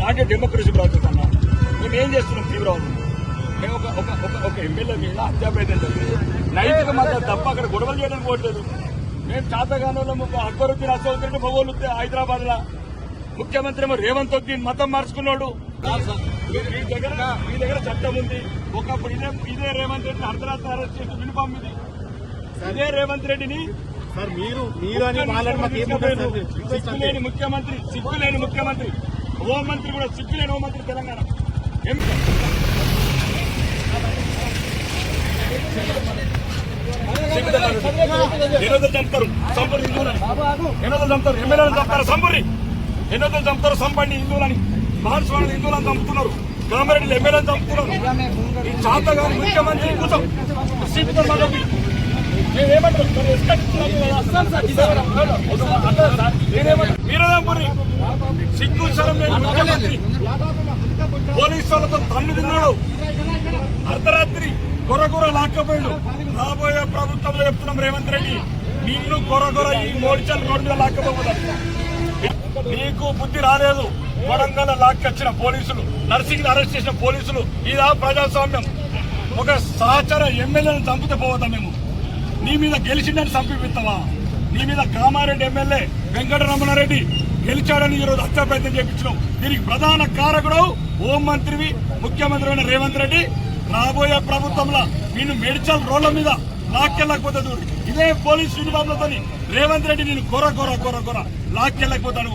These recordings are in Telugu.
నాకే డెమోక్రసీ ప్రాజెక్ట్ అన్నా. మేము ఏం చేస్తున్నాం తీవ్రవాదం? మేము ఒక ఎమ్మెల్యే మీద హత్యాప్రయత్నం జరిగింది. నైతిక మద్దతు తప్ప అక్కడ గొడవలు చేయడానికి పోవట్లేదు. మేము చాతగానంలో అక్బరుద్దీన్ అసౌద్దీన్ మొగోళ్ళు హైదరాబాద్ లా ముఖ్యమంత్రి ఏమో రేవంత్ ఉద్దీన్ మతం మార్చుకున్నాడు. మీ దగ్గర చట్టం ఉంది. ఒకప్పుడు ఇదే రేవంత్ రెడ్డిని అర్ధరాత్రి అరెస్ట్ చేసి యూనిఫామ్ ఇది ఇదే రేవంత్ రెడ్డిని సిగ్గులేని ముఖ్యమంత్రి హోంమంత్రి కూడా సిగ్గులేని హోంమంత్రి తెలంగాణ ఎన్నోదో చంపుతారు ఎమ్మెల్యేలను చంపుతారు సంపూరి ఎన్నోదో చంపుతారు సంపండి హిందువులని మహాస్వామి హిందువులను చంపుతున్నారు. కామారెడ్డి ఎమ్మెల్యేలను చంపుతున్నారు. ఈ చాతగాని ముఖ్యమంత్రి కోసం మీరేదంపురి సిగ్గు శరం లేని ముఖ్యమంత్రి పోలీసు వాళ్ళతో తన్ను తిన్నాడు. అర్ధరాత్రి కొరకొర లాక్కపోయాడు. రాబోయే ప్రభుత్వంలో చెప్తున్నాం రేవంత్ రెడ్డి నిన్ను కొరకొర ఈ మోడిచల్ రోడ్డు మీద లాక్కపోతాడు. నీకు బుద్ధి రాలేదు. వరంగల్ లాక్కొచ్చిన పోలీసులు నర్సింగ్ అరెస్ట్ చేసిన పోలీసులు ఇదా ప్రజాస్వామ్యం? ఒక సహచర ఎమ్మెల్యేలను చంపితే పోవద్దా మేము? నీ మీద గెలిచిందని చంపిస్తావా? నీ మీద కామారెడ్డి ఎమ్మెల్యే వెంకటరమణారెడ్డి గెలిచాడని ఈరోజు హత్యా ప్రయత్నం చేయించినావు. దీనికి ప్రధాన కారకుడు హోంమంత్రివి ముఖ్యమంత్రి అయిన రేవంత్ రెడ్డి. రాబోయే ప్రభుత్వంలో నిన్ను మెడిచల్ రోడ్ల మీద లాక్కెళ్ళకపోతే ఇదే పోలీస్ యూనిఫామ్లతో రేవంత్ రెడ్డి నేను కొర లాక్కెళ్ళకపోతాను.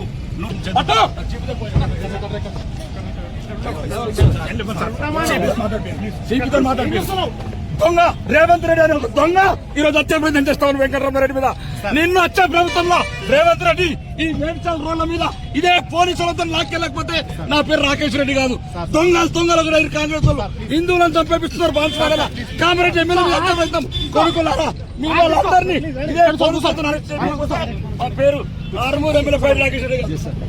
దొంగ రేవంత్ రెడ్డి అని ఒక దొంగ ఈరోజు హత్య ప్రయత్నం చేస్తామని వెంకటరమణారెడ్డి మీద. నిన్ను వచ్చే ప్రభుత్వంలో రేవంత్ రెడ్డి ఈ మేడ్చల్ రోడ్ల మీద ఇదే పోలీసులతో లాక్కెళ్ళకపోతే నా పేరు రాకేష్ రెడ్డి కాదు. దొంగలు కూడా కాంగ్రెస్ వాళ్ళు హిందువులను చంపేపిస్తున్నారు. బాన్స్వాడ కామారెడ్డి ఎమ్మెల్యే హత్య ప్రయత్నం కొడుకులారా మీ వాళ్ళందరినీ ఇదే పోలీసులతో మా పేరు ఆర్మూర్ ఎమ్మెల్యే పైడి రాకేష్ రెడ్డి గారు.